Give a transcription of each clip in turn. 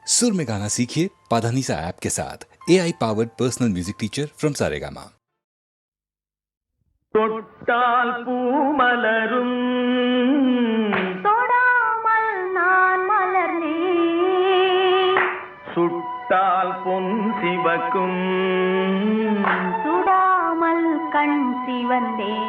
सुर में गाना सीखिए पाधानीसा ऐप के साथ। AI powered personal music teacher from Saregama. தொட்டால் பூமலரும் தொடாமல் நான் மலர்ந்தேன், சுட்டால் பொன் சிவக்கும் சுடாமல் கண் சிவந்தேன்.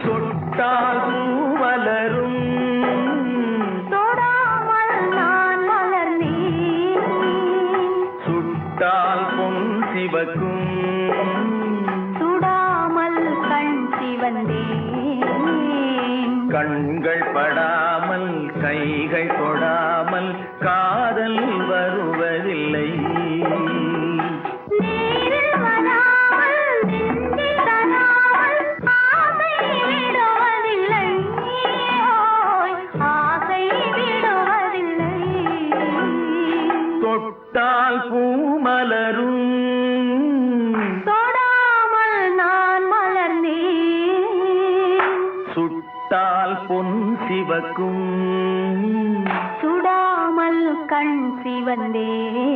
தொட்டால் பூமலரும் தொடாமல் நான் மலர்ந்தேன், சுட்டால் பொன் சிவக்கும் சுடாமல் கண் சிவந்தேன். கண்கள் படாமல் கைகள் தொடாமல் காதல் வருவதில்லை. நீரில் வராமல் நெஞ்சில் தராமல் ஆசை விடுவதில்லை, ஓய் ஆசை விடுவதில்லை. தொட்டால் பூமலரும் தொடாமல் நான் மலர்ந்தேன், சுட்டால் பொன் சிவக்கும் சுடாமல் கண் சிவந்தேன்.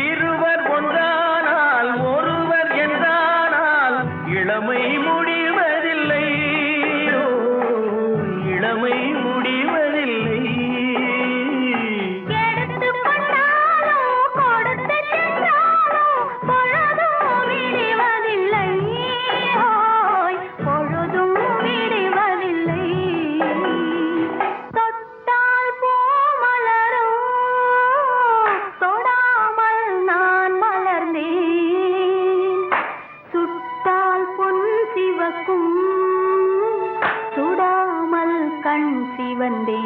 இருவர் ஒன்றானால் ஒருவர் என்றானால் இளமை முடிவதில்லை. ஓ, இளமை முடிவதில்லை. எடுத்துக் கொண்டாலும் கொடுத்து சென்றாலும் பொழுதும் விடுவதில்லை, ஓய் பொழுதும் விடுவதில்லை. தொட்டால் பூ மலரும், தொடாமல் நான் மலர்ந்தேன், சுட்டால் பொன் சிவக்கும் சுடாமல் கண் சிவந்தேன்.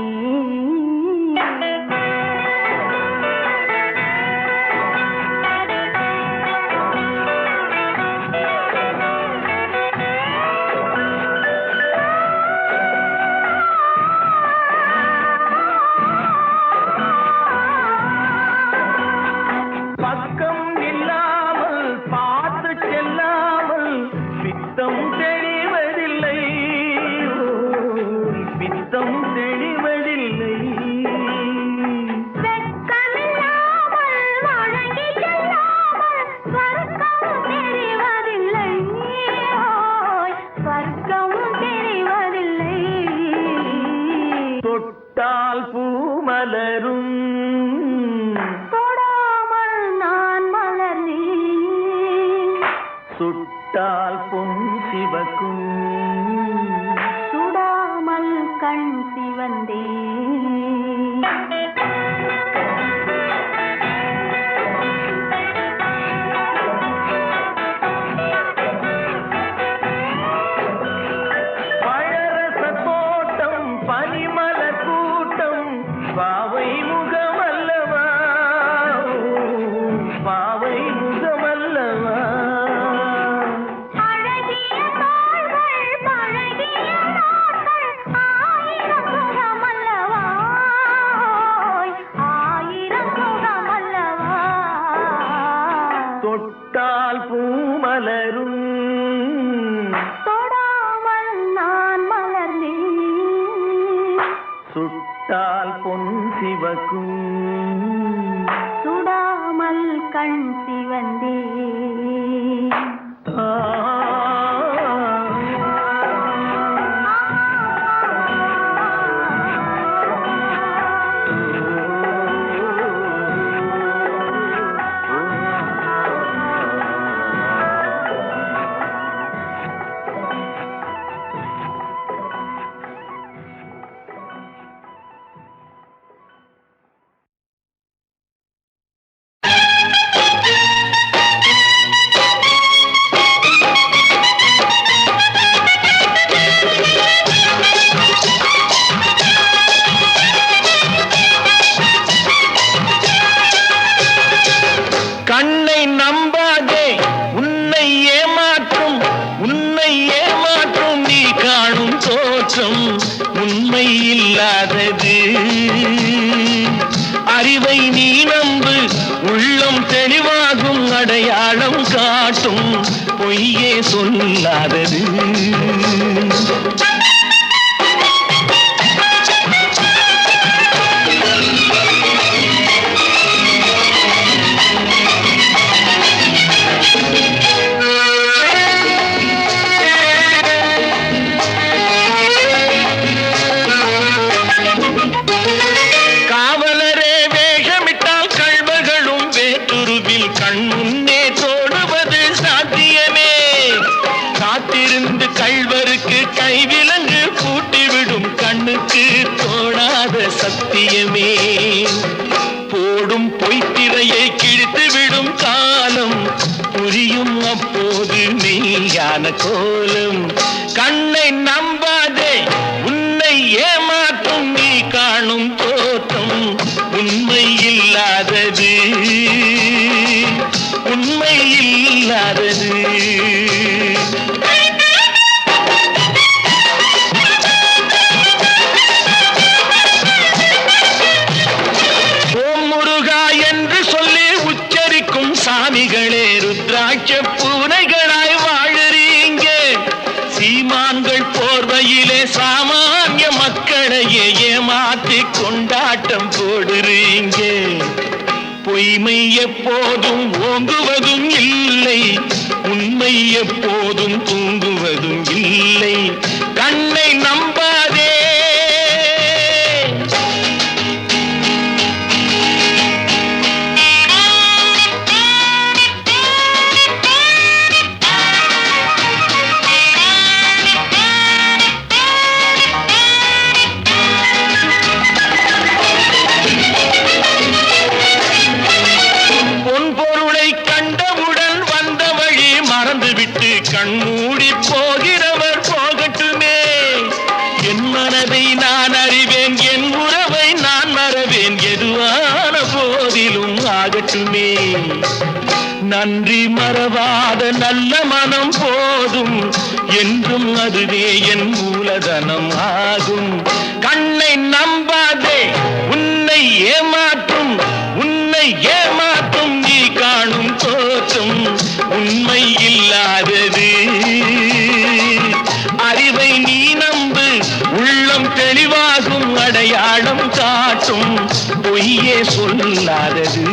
பக்கம் இல்லாமல் பார்த்து செல்லாமல் பித்தம் தெளிவதில்லை. ஓ, பித்தம் தெளிவதில்லை. வெட்கமில்லாமல் வழங்கி செல்லாமல் ஸ்வர்க்கம் தெரிவதில்லை, ஓய் ஸ்வர்க்கம் தெரிவதில்லை. தொட்டால் பூமலரும் தொடாமல் நான் மலர்ந்தேன், சுட்டால் பொன் சிவக்கும் சுடாமல் கண் சிவந்தேன். பழரச தோட்டம் பனிமலர் கூட்டம் பாவை முகமல்லவா, பாவை முகமல்லவா. அழகிய தோள்கள் பழகிய நாட்கள் ஆயிரம் முகமல்லவா, ஓய் ஆயிரம் முகமல்லவா. தொட்டால் பூமலரும் தொடாமல் நான் மலர்ந்தேன், சுட்டால் பொன் சிவக்கும் சுடாமல் கண் சிவந்தேன். ஆ. இல்லாதது. அறிவை நீ நம்பு, உள்ளம் தெளிவாகும், அடையாளம் காட்டும், பொய்யே சொல்லாதது. கைவிலங்கு பூட்டிவிடும் கண்ணுக்கு தோணாத சத்தியமே. போடும் பொய்த்திரையை கிழித்துவிடும் காலம் புரியும் அப்போது மெய்யான கோலம். கண்ணை நம்பாதே, உன்னை ஏமாற்றும் நீ காணும் தோற்றம் உண்மை இல்லாதது, உண்மை இல்லாதது. சாமிகளே ருத்ராட்ச பூனைகளாய் வாழறீங்க. சீமான்கள் போர்வையிலே சாமானிய மக்களையே ஏமாற்றி கொண்டாட்டம் போடுறீங்க. பொய்மை எப்போதும் ஓங்குவதும் இல்லை, உண்மை எப்போதும் தூங்குவதும் இல்லை. கண்ணை நம்பாதே. கண்மூடி போகிறவர் போகட்டுமே. என் மனதை நான் அறிவேன், என் உறவை நான் மறவேன், எதுவான போதிலும் ஆகட்டுமே. நன்றி மறவாத நல்ல மனம் போதும், என்றும் அதுவே என் மூலதனம் ஆகும். கண்ணை நம்பாதே, உன்னை ஏமாற்றும், உன்னை ஏமாற்றும் நீ காணும் தோற்றம் உண்மை இல்லாதது. அறிவை நீ நம்பு, உள்ளம் தெளிவாகும், அடையாளம் காட்டும், பொய்யே சொல்லாதது.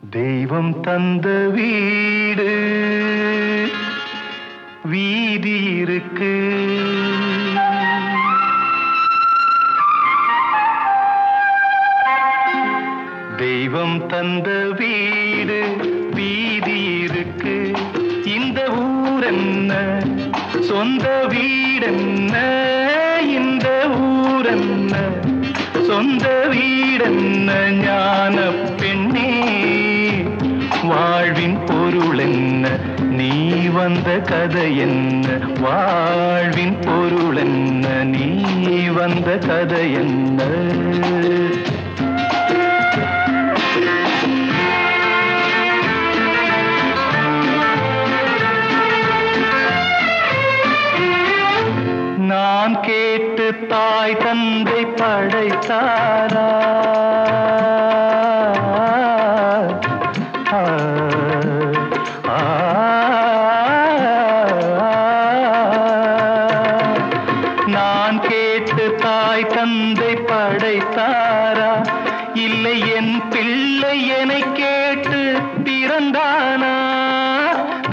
தெய்வம் தந்த வீடு வீதி இருக்கு, தெய்வம் தந்த வீடு வீதி இருக்கு. இந்த ஊரென்ன சொந்த வீடென்ன, இந்த ஊரென்ன சொந்த வீடென்ன. ஞான பெண்ணே வாழ்வின் பொருள் என்ன, நீ வந்த கதை என்ன. வாழ்வின் பொருள் என்ன, நீ வந்த கதை என்ன. நான் கேட்டு தாய் தந்தை படைத்தாரா, நான் கேட்டு தாய் தந்தை படைத்தாரா, இல்லை என் பிள்ளை என்னை கேட்டு பிறந்தானா.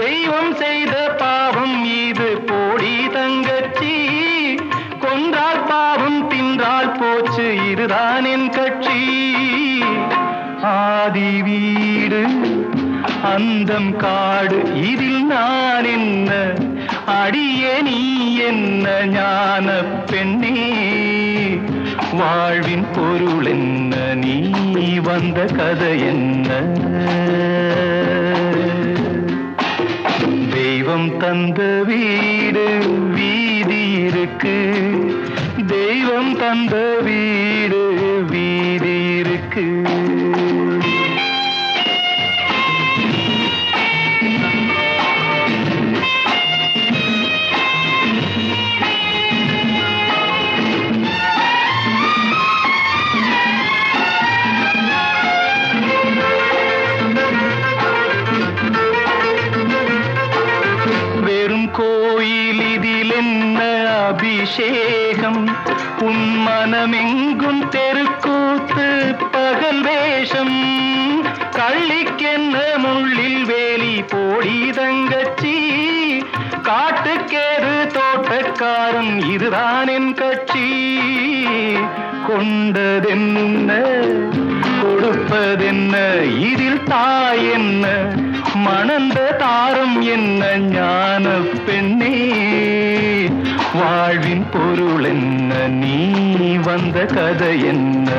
தெய்வம் செய்த பாவம் இது போடி தங்கச்சி, கொன்றால் பாவம் தின்றால் போச்சு, இதுதான் என் கட்சி. ஆதி வீடு அந்தம் காடு, இதில் நான் என்ன, அடியே நீ என்ன ஞான பெண்ணே வாழ்வின் பொருள் என்ன நீ வந்த கதை என்ன தெய்வம் தந்த வீடு வீதி இருக்கு தெய்வம் தந்த வீடு வீதி இருக்கு கோயில் இதில் என்ன அபிஷேகம் உன் மனமெங்கும் தெருக்கூத்து பகல் வேஷம் கள்ளிக்கென்ன முள்ளில் வேலி போடி தங்கச்சி காட்டுக்கேறு தோட்டக்காரன் இதுதான் என் கட்சி கொண்டதென்ன கொடுப்பதென்ன இதில் தாய் என்ன மணந்த தாரம் என்ன ஞான பெண்ணே வாழ்வின் பொருள் என்ன நீ வந்த கதை என்ன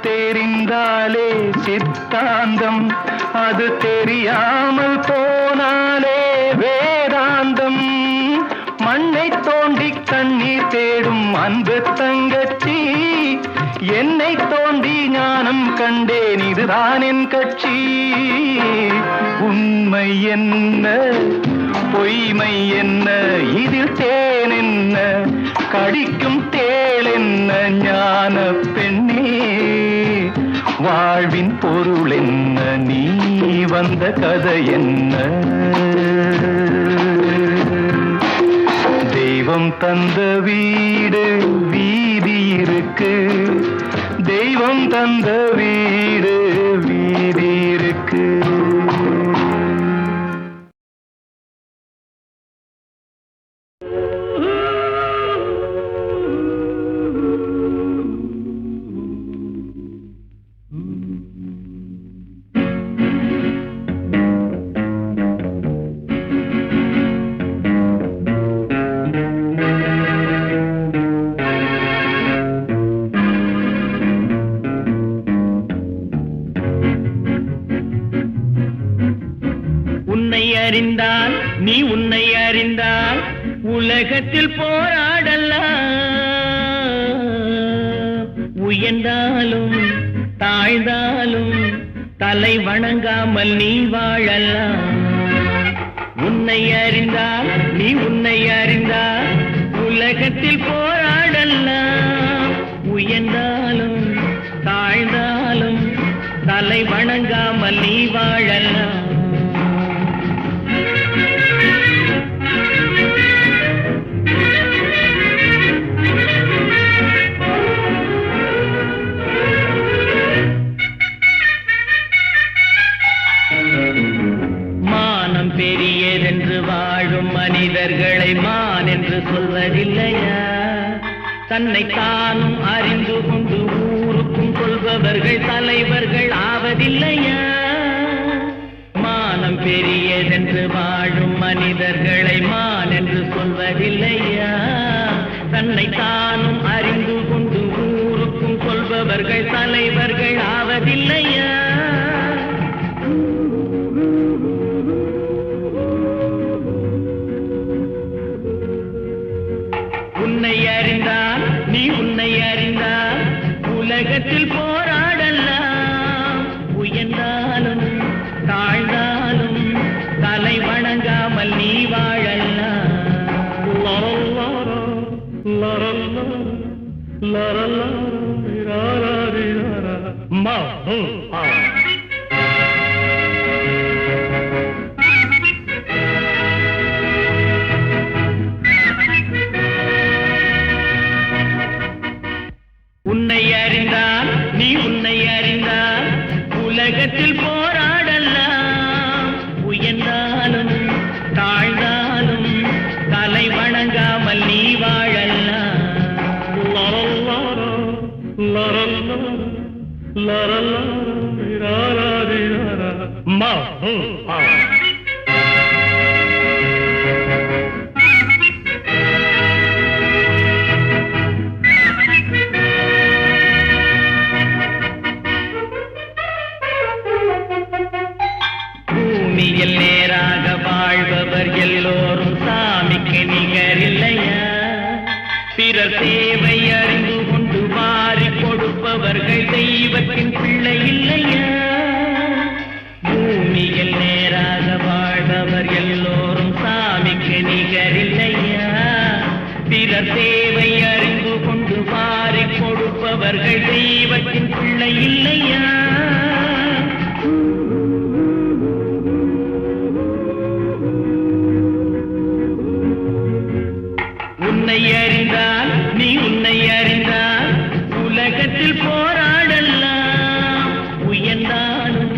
தெரிந்தாலே சித்தாந்தம் அது தெரியாமல் போனாலே வேதாந்தம் மண்ணை தோண்டி கண்ணீர் தேடும் அன்பு தங்கச்சி என்னை தோண்டி ஞானம் கண்டேன் இதுதான் என் கட்சி உண்மை என்ன பொய்மை என்ன இதில் தேன் என்ன கடிக்கும் தேள் என்ன ஞான பெண்ணே வாழ்வின் பொருள் என்ன நீ வந்த கதை என்ன தெய்வம் தந்த வீடு வீதி இருக்கு தெய்வம் தந்த வீடு வீதி இருக்கு அறிந்தால் நீ உன்னை அறிந்தால் உலகத்தில் போராடலாம் உயர்ந்தாலும் தாழ்ந்தாலும் தலை வணங்காமல் நீ வாழலாம் உன்னை அறிந்தால் நீ உன்னை அறிந்தால் உலகத்தில் போராடலாம் உயர்ந்தாலும் தாழ்ந்தாலும் தலை வணங்காமல் நீ வாழலாம் பெரியதென்று வாழும் மனிதர்களை மான் என்று சொல்வதில்லையா தன்னை தானும் அறிந்து கொண்டு ஊருக்கும் கொள்பவர்கள் தலைவர்கள் ஆவதில்லையா மானம் பெரியதென்று வாழும் மனிதர்களை மான் என்று சொல்வதில்லையா தன்னை தானும் அறிந்து கொண்டு ஊருக்கும் கொள்பவர்கள் தலைவர்கள் ஆவதில்லையா உன்னை அறிந்தால் நீ உன்னை அறிந்தால் உலகத்தில் போராடலாம் உயர்ந்தாலும் தாழ்ந்தாலும் தலை வணங்காமல் நீ வாழலாம் மா பூமியில் நேராக வாழ்பவர் எல்லோரும் சாமிக்கு நிகரில்லையா? பிறர் தேவை அறிந்து கொண்டு மாறி கொடுப்பவர்கள் தெய்வத்தின் பிள்ளை இல்லையா? பூமியில் நேராக வாழ்பவர் எல்லோரும் சாமிக்கு நிகரில்லையா? பிறர் தேவை அறிந்து கொண்டு மாறி கொடுப்பவர்கள் தெய்வத்தின் பிள்ளை இல்லையா? உன்னை அறிந்தால் நீ உன்னை அறிந்தால் உலகத்தில் போராடலாம். உயர்ந்தாலும்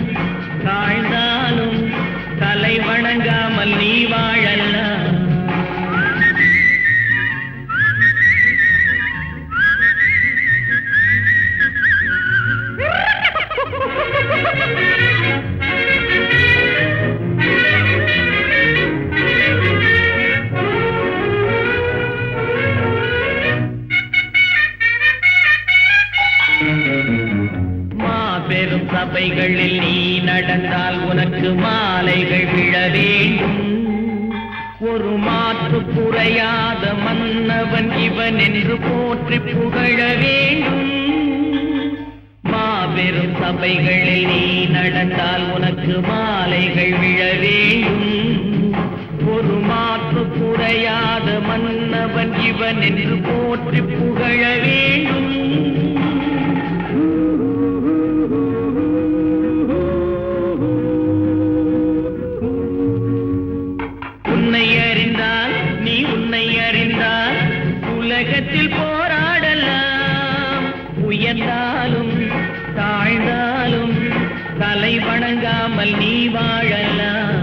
தாழ்ந்தாலும் தலை வணங்காமல் நீ வாழலாம். மாபெரும் சபைகளில் நீ நடந்தால் உனக்கு மாலைகள் விழ வேண்டும். ஒரு மாற்று குறையாத மன்னவன் இவன் என்று போற்றி புகழ வேண்டும். மாபெரும் சபைகளில் நீ நடந்தால் உனக்கு மாலைகள் விழ வேண்டும். ஒரு மாற்று குறையாத மன்னவன் இவன் என்று போற்றி புகழ வேண்டும். உன்னை அறிந்தால் நீ உன்னை அறிந்தால் உலகத்தில் போராடலாம். உயர்ந்தாலும் தாழ்ந்தாலும் தலை வணங்காமல் நீ வாழலாம்.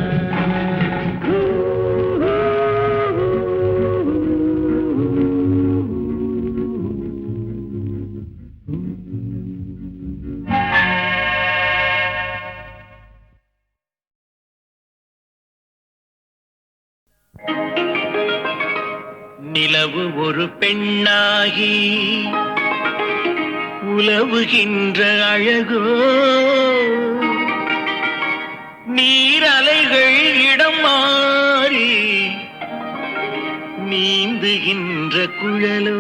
நிலவு ஒரு பெண்ணாகி உலவுகின்ற அழகோ, நீரலைகள் இடம் மாறி நீந்துகின்ற குழலோ.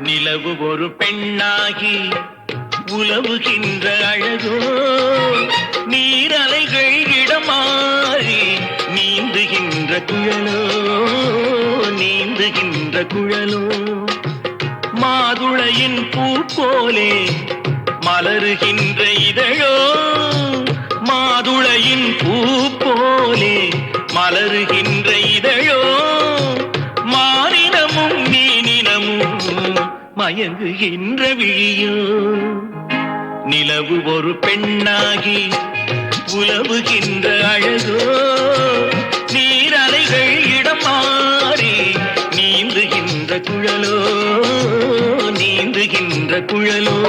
நிலவு ஒரு பெண்ணாகி உலவுகின்ற அழகோ, நீரலைகள் இடமாறி நீந்துகின்ற குழலோ, நீந்துகின்ற குழலோ. மாதுளையின் பூ போலே மலருகின்ற இதழோ, மாதுளையின் பூ போலே மலருகின்ற இதழோ. மானினமும் மீனினமும் மயங்குகின்ற விழியோ. நிலவு ஒரு பெண்ணாகி உலவுகின்ற அழகோ, நீரலைகள் இடம் மாறி நீந்துகின்ற குழலோ, நீந்துகின்ற குழலோ.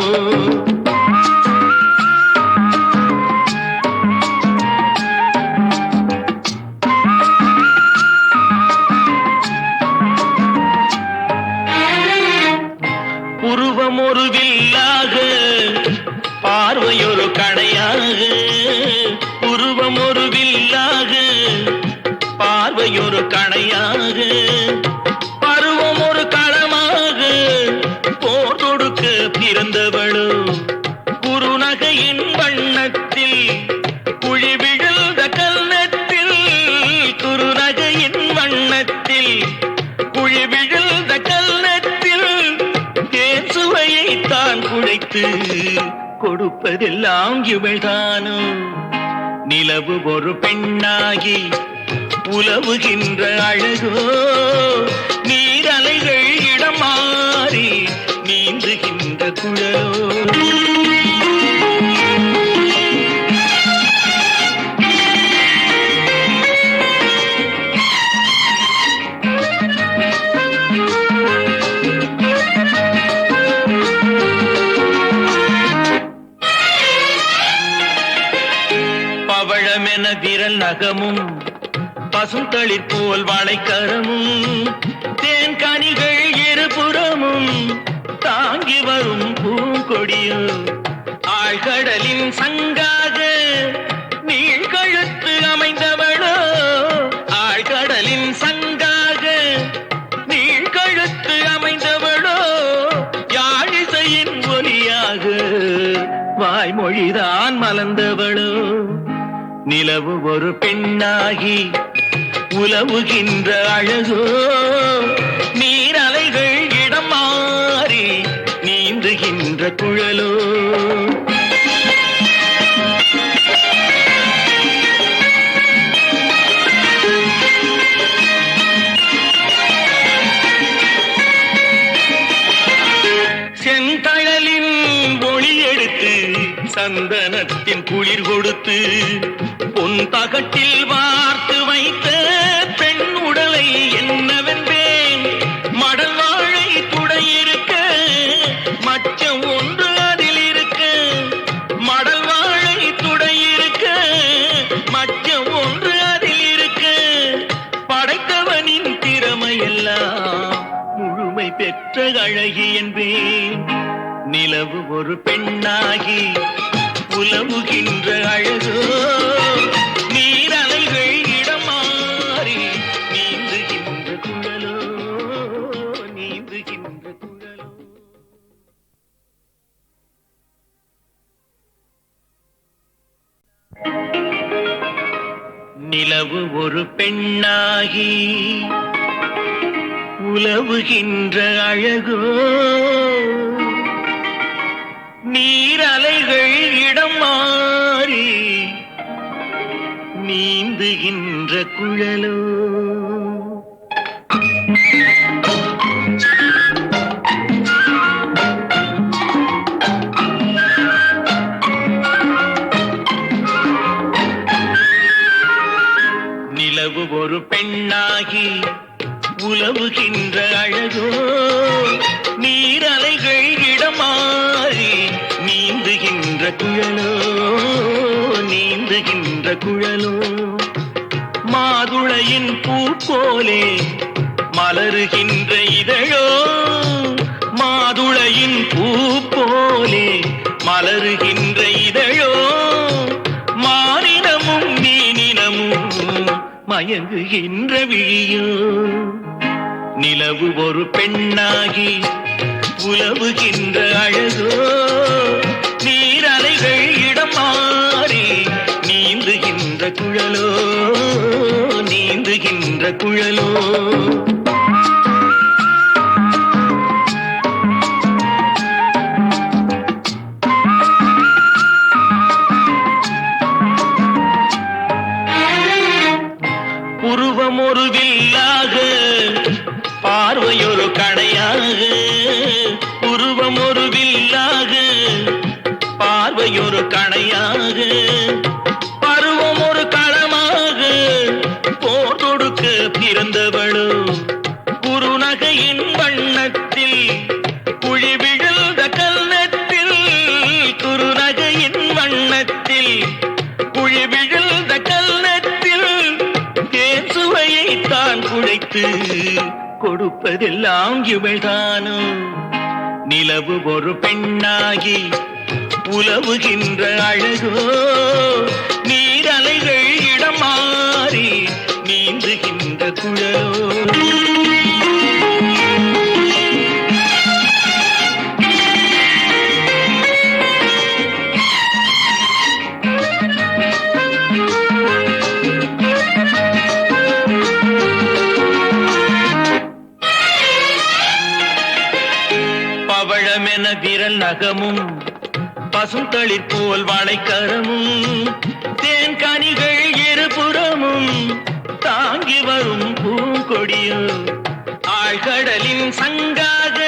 உருவம் ஒரு வில்லாக, பார்வையொரு கணையாக. உருவம் ஒரு வில்லாக, பார்வையொரு கணையாக. பருவம் ஒரு களமாக, போர் தொடுக்க பிறந்தவளோ. குறுநகையின் வண்ணத்தில் குழி விழுந்த கன்னத்தில், குறுநகையின் வண்ணத்தில் குழி விழுந்த கன்னத்தில் சுவையை தான் குழைத்து கொடுப்பதெல்லாம் இவள்தானோ. நிலவு ஒரு பெண்ணாகி உலவுகின்ற அழகோ, நீரலைகள் இடம் மாறி நீந்துகின்ற குழலோ. பவழமென விரல் நகமும் பசுந்தளிர் போல் வாழைக்கரமும் தேன்கனிகள் இருபுறமும் தாங்கி வரும் பூங்கொடியோ ஆழ்கடலின் சங்காக நீழ்கழுத்து அமைந்தவளோ ஆழ்கடலின் சங்காக நீழ்கழுத்து அமைந்தவளோ யாழிசையின் ஒலியாக வாய்மொழிதான் மலர்ந்தவளோ நிலவு ஒரு பெண்ணாகி உலவுகின்ற அழகோ நீரலைகள் இடம் மாறி நீந்துகின்ற குழலோ செந்தழலின் ஒளி எடுத்து சந்தனத்தின் குளிர் கொடுத்து பொன் தகட்டில் வார்த்து வைத்த பெண் உடலை என்னவென்பேன் மடல் வாழை துடையிருக்க மச்சம் ஒன்று அதில் இருக்க மடல் வாழை துடையிருக்க மச்சம் ஒன்று அதில் இருக்க படைத்தவனின் திறமையெல்லாம் முழுமை பெற்ற அழகி என்பேன் நிலவு ஒரு பெண்ணாகி உலவுகின்ற அழகோ நீரலைகள் இடம் மாறி நீந்துகின்ற குழலோ நீந்துகின்ற குழலோ நிலவு ஒரு பெண்ணாகி உலவுகின்ற அழகோ நீரலைகள் இடம் மாறி நீந்துகின்ற குழலோ நிலவு ஒரு பெண்ணாகி உலவுகின்ற அழகோ நீரலைகள் இடம் மாறி நீந்துகின்ற குழலோ நீந்துகின்ற குழலோ மாதுளையின் பூ போலே மலருகின்ற இதழோ மாதுளையின் பூ போலே மலருகின்ற இதழோ மானினமும் மீனினமும் மயங்குகின்ற விழியோ நிலவு ஒரு பெண்ணாகி உலவுகின்ற அழகோ நீரலைகள் இடம் மாறி நீந்துகின்ற குழலோ நீந்துகின்ற குழலோ உருவம் ஒரு வில்லாக பார்வையொரு கடையாக உருவம் ஒரு வில்லாக பார்வையொரு கணையாக பருவம் ஒரு களமாக போர் தொடுக்க பிறந்தவளோ குறுநகையின் வண்ணத்தில் குழி விழுந்த கன்னத்தில் குறுநகையின் வண்ணத்தில் குழி விழுந்த கன்னத்தில் தேன் சுவையை தான் குழைத்து கொடுப்பதெல்லாம் இவள்தானோ நிலவு ஒரு பெண்ணாகி உலவுகின்ற அழகோ நீரலைகள் இடம் மாறி நீந்துகின்ற குழலோ பவழமென விரல் நகமும் பசுந்தளிர் போல் வாழைக்கரமும் தேன்கனிகள் இருபுறமும் தாங்கி வரும் பூங்கொடியோ ஆழ்கடலின் சங்காக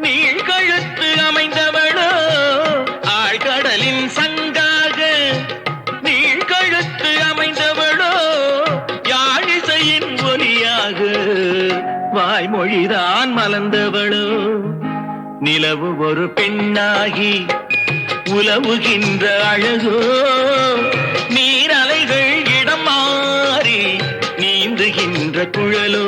நீழ்கழுத்து அமைந்தவளோ ஆழ்கடலின் சங்காக நீழ்கழுத்து அமைந்தவளோ யாழிசையின் ஒலியாக வாய்மொழிதான் மலர்ந்தவளோ நிலவு ஒரு பெண்ணாகி உலவுகின்ற அழகோ நீரலை குழலோ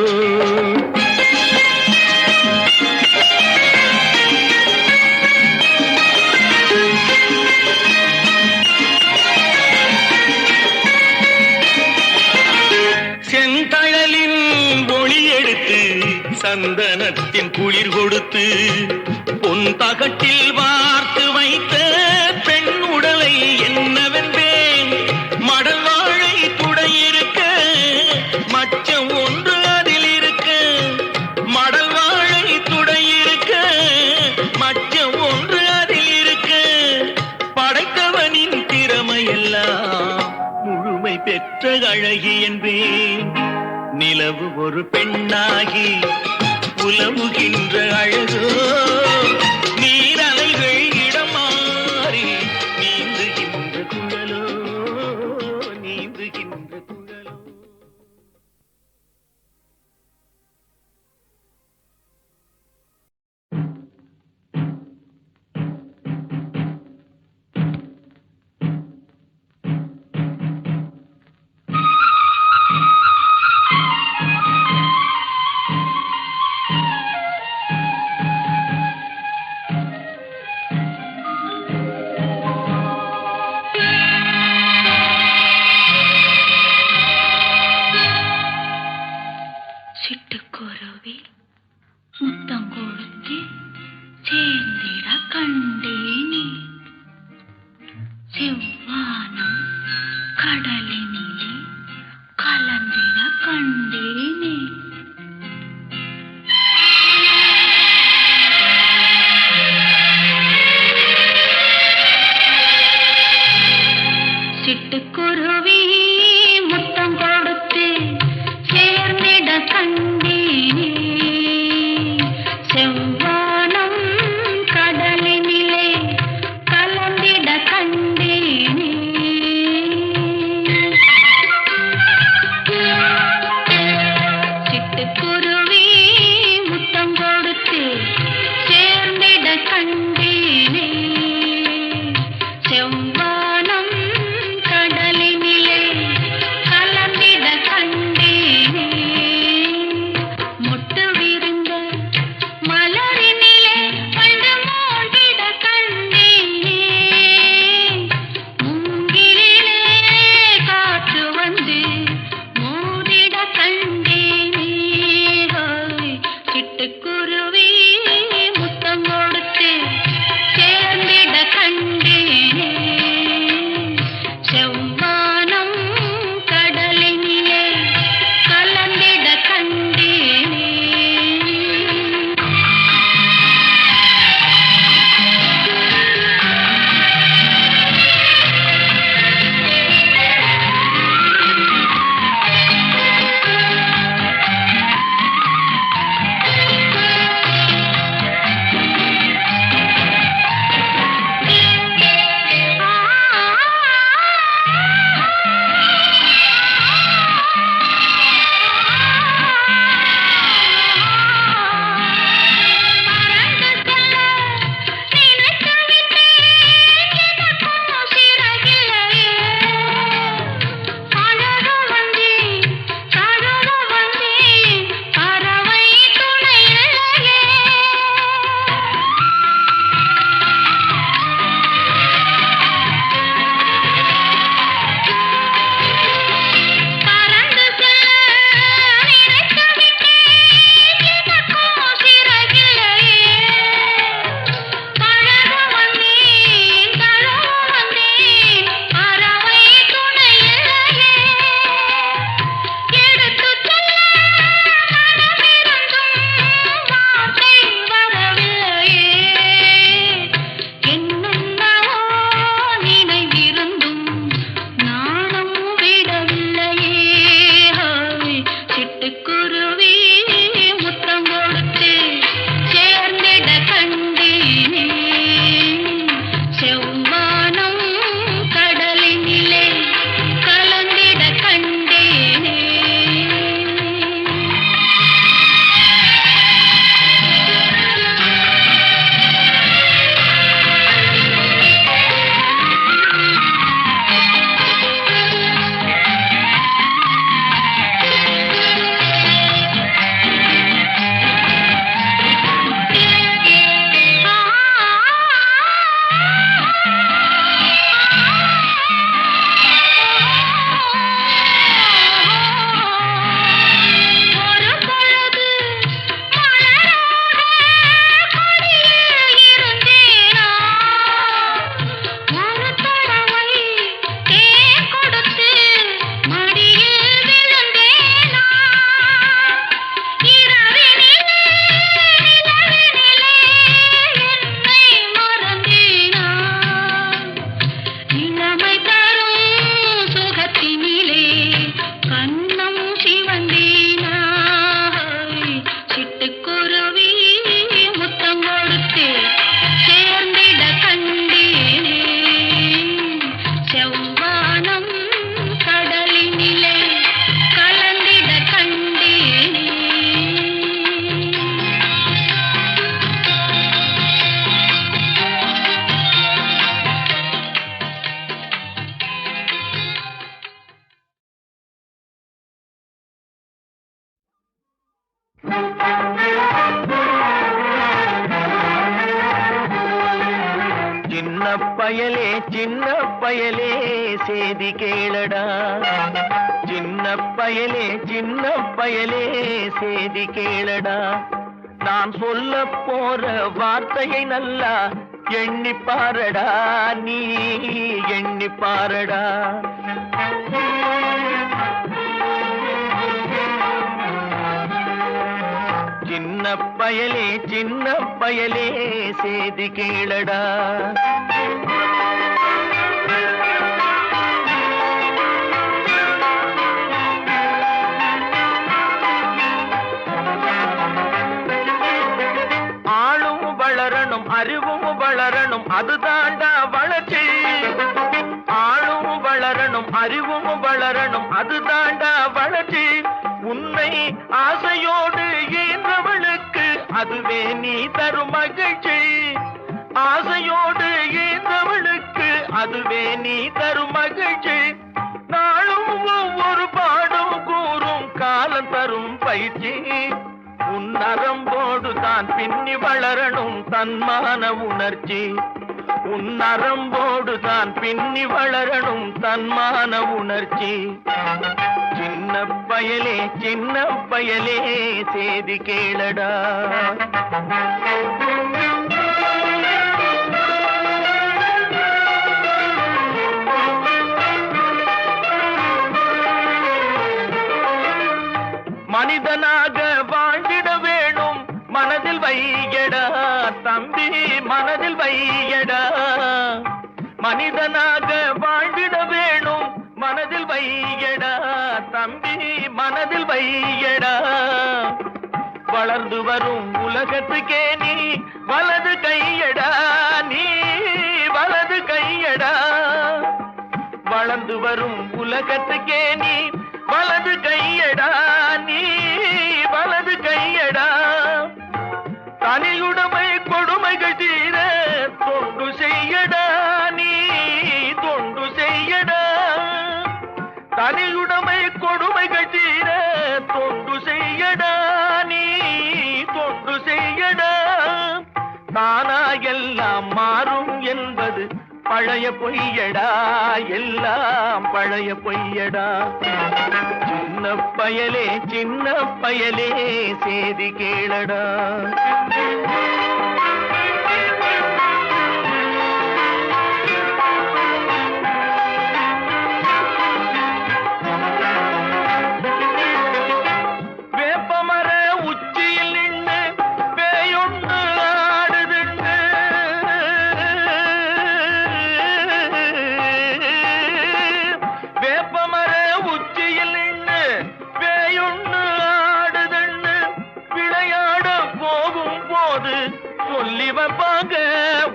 செந்தழலின் ஒளி எடுத்து சந்தனத்தின் குளிர் கொடுத்து பொன் தகட்டில் வார்த்து வைத்த பெண் உடலை என்னவென்பேன் மடல் வாழை துடையிருக்க மச்சம் ஒன்று அதில் இருக்க மடல் வாழை துடையிருக்க மச்சம் ஒன்று அதில் இருக்க படைத்தவனின் திறமையெல்லாம் முழுமை பெற்ற அழகி என்பேன் நிலவு ஒரு பெண்ணாகி உலவுகின்ற அழகோ நீரலைகள் இடம் மாறி நீந்துகின்ற குழலோ நீந்துகின்ற குழலோ சிட்டுக்குருவி முத்தம் கொடுத்து சேர்ந்திட கண்டேனே செவ்வானம் கடலினிலே கலந்திட கண்டேனே சிட்டுக்குருவி முத்தம் கொடுத்து சேர்ந்திட கண்டேனே செவ்வானம் கடலினிலே கலந்திட கண்டேனே சிட்டுக்குருவி முத்தம் கொடுத்து சேர்ந்திட கண்டேனே செவ்வானம் கடலினிலே கலந்திட கண்டேனே முட்டு விருந்த மலரினிலே கண்டு மூடிட கண்டேனே மூங்கிலிலே காற்று வந்து மூடிட கண்டேனே ஹோய் சிட்டுக்குருவி முத்தம் கொடுத்து சேர்ந்து பயலே சின்ன பயலே சேதி கேளடா சின்ன பயலே சேதி கேளடா நான் சொல்ல போற வார்த்தையை நல்லா எண்ணி பாரடா நீ எண்ணி பாரடா சின்ன பயலே சேதி கேளடா ஆளும் வளரணும் அறிவும் வளரணும் அதுதாண்டா வளர்ச்சி ஆளும் வளரணும் அறிவும் வளரணும் அதுதாண்டா வளர்ச்சி உன்னை ஆசையோடு ஈன்றவளுக்கு அதுவே நீ தரும் மகிழ்ச்சி ஆசையோடு ஈன்றவளுக்கு அதுவே நீ தரும் மகிழ்ச்சி நாளும் ஒவ்வொரு பாடும் கூறும் காலம் தரும் பயிற்சி உன் நரம்போடு தான் பின்னி வளரணும் தன்மான உணர்ச்சி உன் நரம்போடு தான் பின்னி வளரணும் தன்மான உணர்ச்சி சின்ன பயலே சேதி கேளடா மனிதனாக வாழ்ந்திட வேணும் மனதில் வையடா தம்பி மனதில் வையடா மனிதனாக வாழ்ந்திட வேணும் மனதில் வையடா தம்பி மனதில் வையடா வளர்ந்து வரும் உலகத்துக்கே நீ வலது கையடா நீ வலது கையடா வளர்ந்து வரும் உலகத்துக்கே நீ வலது கையடா நீ வலது கையடா தனியுடைமை கொடுமைகள் தீர தொண்டு செய்யடா நீ தொண்டு செய்யடா தனியுடைமை கொடுமைகள் தீர தொண்டு செய்யடா நீ தொண்டு செய்யடா தானா எல்லாம் மாறும் என்பது பழைய பொய்யடா எல்லாம் பழைய பொய்யடா சின்ன பயலே சேதி கேளடா வேப்பமர உச்சியில் நின்று பேயொன்று ஆடுதுண்டு வேப்பமர உச்சியில் நின்று பேயொன்று ஆடுதுண்டு விளையாட போகும் போது சொல்லி வைப்பாங்க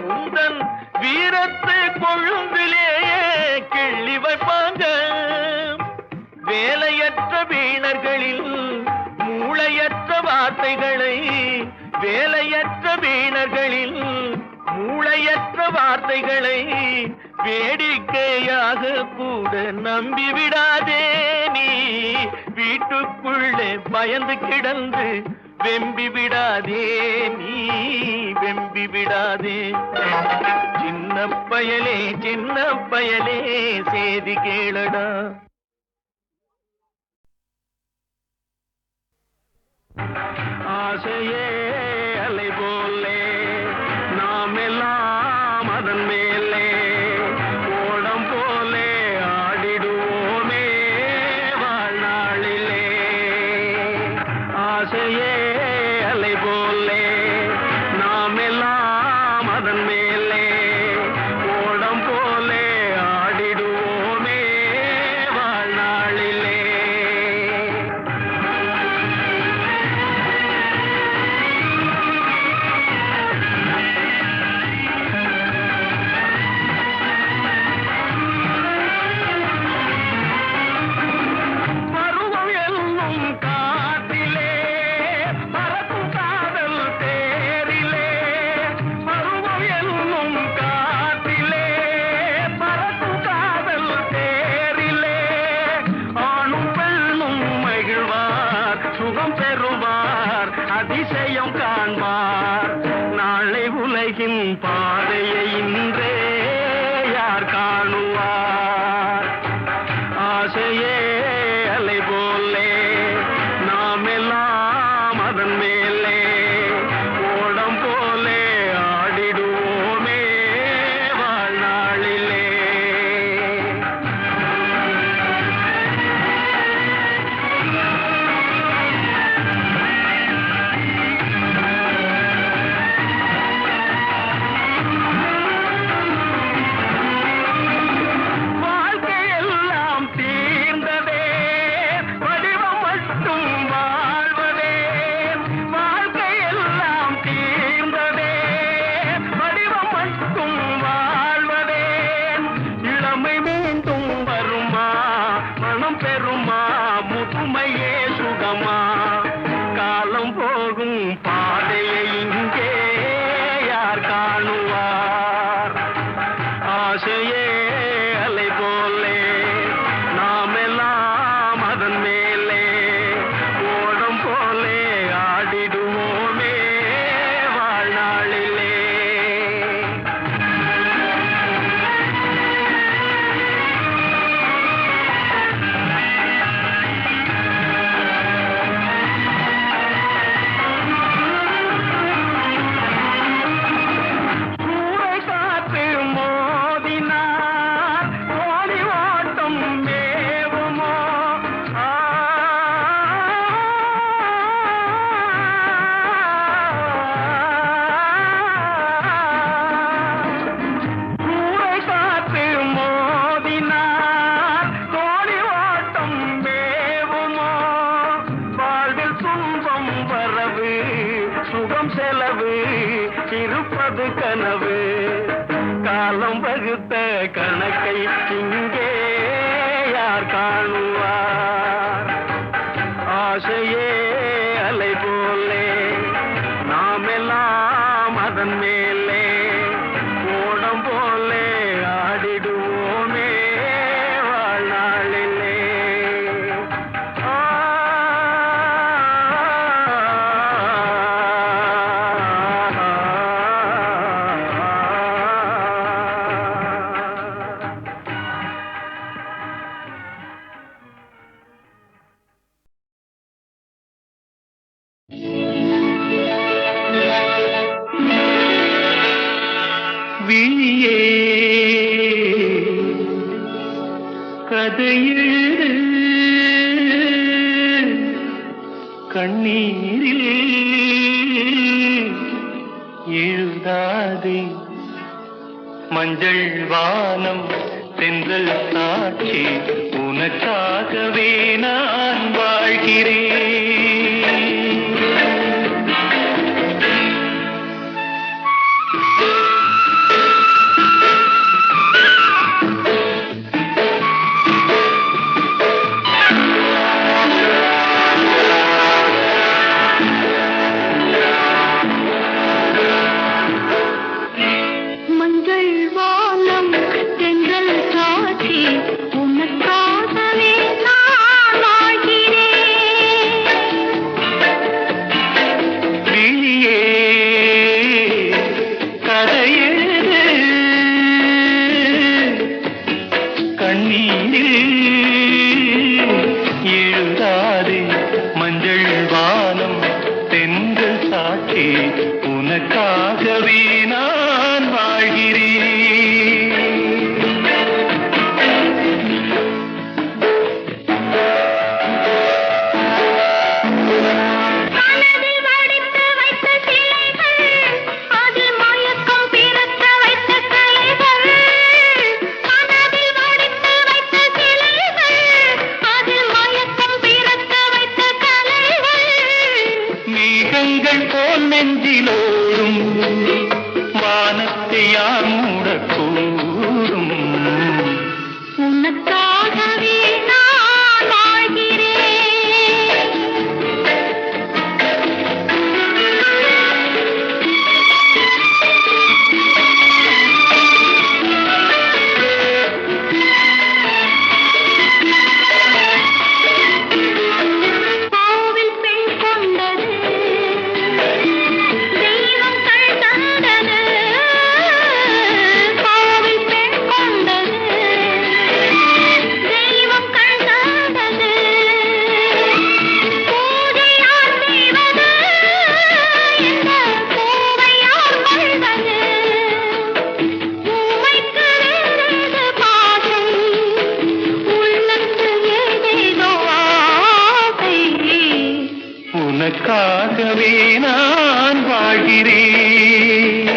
உந்தன் வீரத்தை கொழுந்திலேயே கிள்ளி வைப்பாங்க வேலையற்ற வீணர்களில் மூளையற்ற வார்த்தைகளை வேலையற்ற வீணர்களில் மூளையற்ற வார்த்தைகளை வேடிக்கையாக கூட நம்பிவிடாதே நீ வீட்டுக்குள்ளே பயந்து கிடந்து வெம்பி விடாதே நீ வெம்பி விடாதே சின்ன பயலே சேதி கேளடா ஆசையே அலை போலே நாம் எல்லாம் அதன் மேலே ஓடம் போலே ஆடிடுவோமே வாழ்நாளிலே ஆசையே அலை போலே நாம் எல்லாம் அதன் மேலே ஓடம் போலே ஆடிடுவோமே வாழ்நாளிலே அதிசயம் காண்பார் நாளை உலகின் பாதையை இன்றே கனவு காலம் வகுத்த கணக்கை இங்கே யார் காணுவார் ஆசையே அலை போலே நாமெல்லாம் அதன் மேலே ஓடம் போலே ஆடிடுவோமே வாழ்நாளிலே விழியே கதையெழு கண்ணீரில் எழுதாதே மஞ்சள் வானம் தென்றல் சாட்சி உனக்காகவே நான் வாழ்கிறேன் உனக்காகவே நான் வாழ்கிறேன் போல் நெஞ்சிலோடும் வானத்தை யார் மூடக்கூடும் உனக்காகவே நான் வாழ்கிறேன் உனக்காகவே நான் வாழ்கிறேன்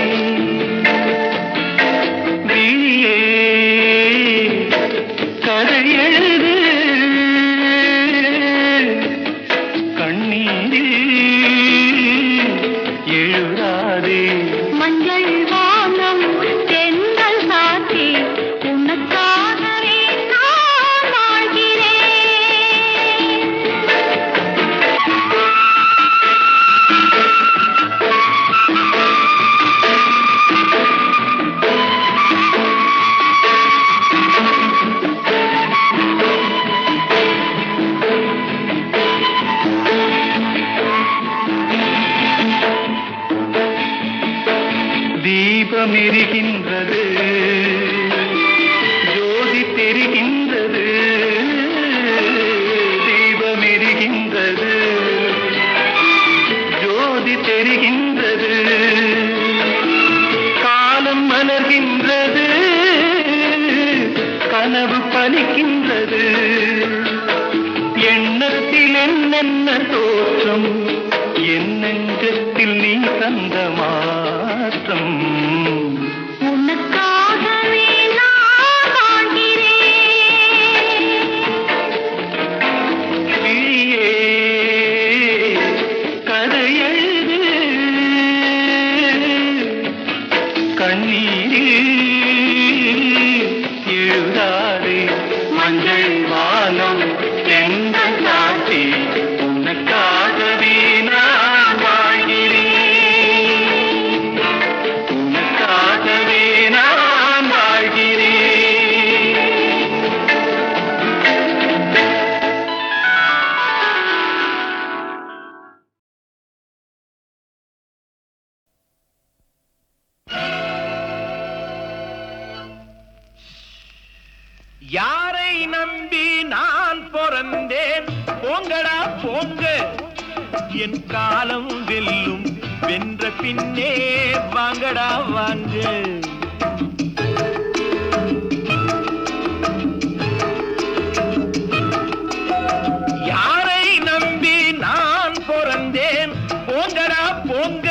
விழியே கதை எழுது கண்ணீரில் எழுதாதே மஞ்சள் வானம் தென்றல் சாட்சி உனக்காகவே நான் வாழ்கிறேன் தீபம் எரிகின்றது ஜோதி தெரிகின்றது தீபம் எரிகின்றது ஜோதி தெரிகின்றது காலம் மலர்கின்றது கனவு பலிக்கின்றது எண்ணத்தில் என்னென்ன தோற்றம் என் நெஞ்சத்தில் நீ தந்த மாற்றம் உனக்காகவே நான் வாழ்கிறேன் விழியே கதை எழுது கண்ணீரில் எழுதாதே மஞ்சள் வானம் எந்த சாட்சி உனக்காகவே நான் வாழ்கிறேன் உனக்காகவே நான் வாழ்கிறேன் யாரை நம்பி நான் பிறந்தேன் போங்கடா போங்க என் காலம் வெல்லும் வென்ற பின்னே வாங்கடா வாங்க யாரை நம்பி நான் பிறந்தேன் போங்கடா போங்க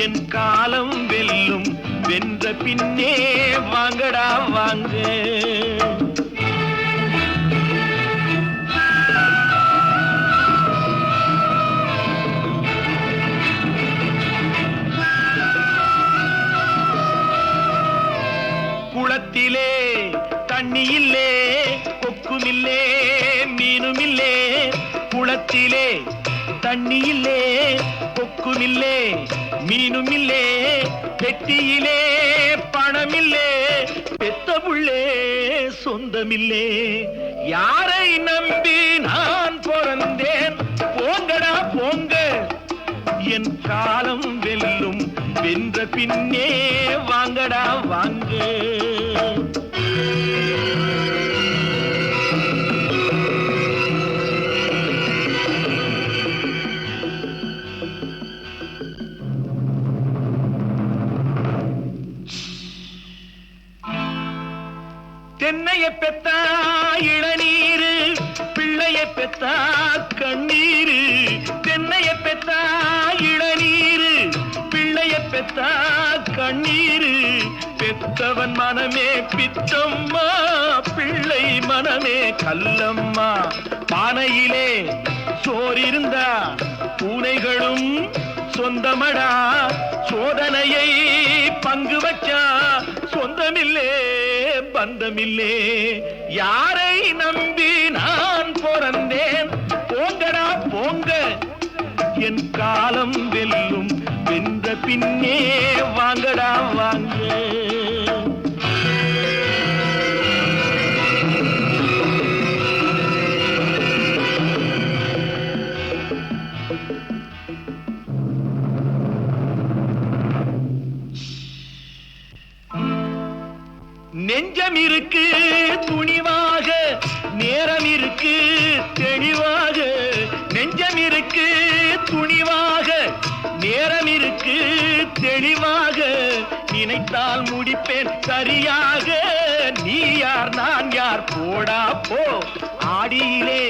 என் காலம் வெல்லும் வென்ற பின்னே வாங்கடா வாங்க குளத்திலே தண்ணி இல்லே கொக்குமில்லே மீனுமில்லே குளத்திலே தண்ணி இல்லே கொக்குமில்லே மீனுமில்லே பெட்டியிலே பணமில்லே பெத்த புள்ளே சொந்தமில்லே யாரை நம்பி நான் பிறந்தேன் போங்கடா போங்க என் காலம் வெல்லும் வென்ற பின்னே வாங்கடா வாங்க தென்னைய பெத்தா இளநீரு பிள்ளைய பெத்தா கண்ணீரு தென்னைய பெத்தா இளநீரு பிள்ளைய பெத்தா கண்ணீரு பெத்தவன் மனமே பித்தம்மா பிள்ளை மனமே கல்லம்மா பானையிலே சோறிருந்தா பூனைகளும் சொந்தமடா சோதனையை பங்கு வச்சா சொந்தமில்லே பந்தமில்லே யாரை நம்பி நான் பிறந்தேன் போங்கடா போங்க என் காலம் வெல்லும் வென்ற பின்னே வாங்கடா வாங்க நெஞ்சம் இருக்கு துணிவாக நேரம் இருக்கு தெளிவாக நெஞ்சம் இருக்கு துணிவாக நேரம் இருக்கு தெளிவாக நினைத்தால் முடிப்பேன் சரியாக நீ யார் நான் யார் போடா போ ஆடியிலே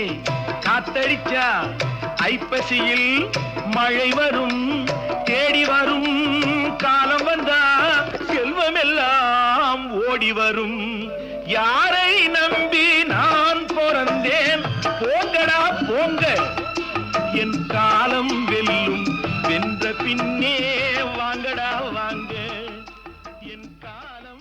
காத்தடிச்சா ஐப்பசியில் மழை வரும் தேடி வரும் காலம் வந்தா செல்வமெல்லாம் ஓடி வரும் யாரை நம்பி நான் பிறந்தேன் போங்கடா போங்க என் காலம் வெல்லும் வென்ற பின்னே வாங்கடா வாங்க என் காலம்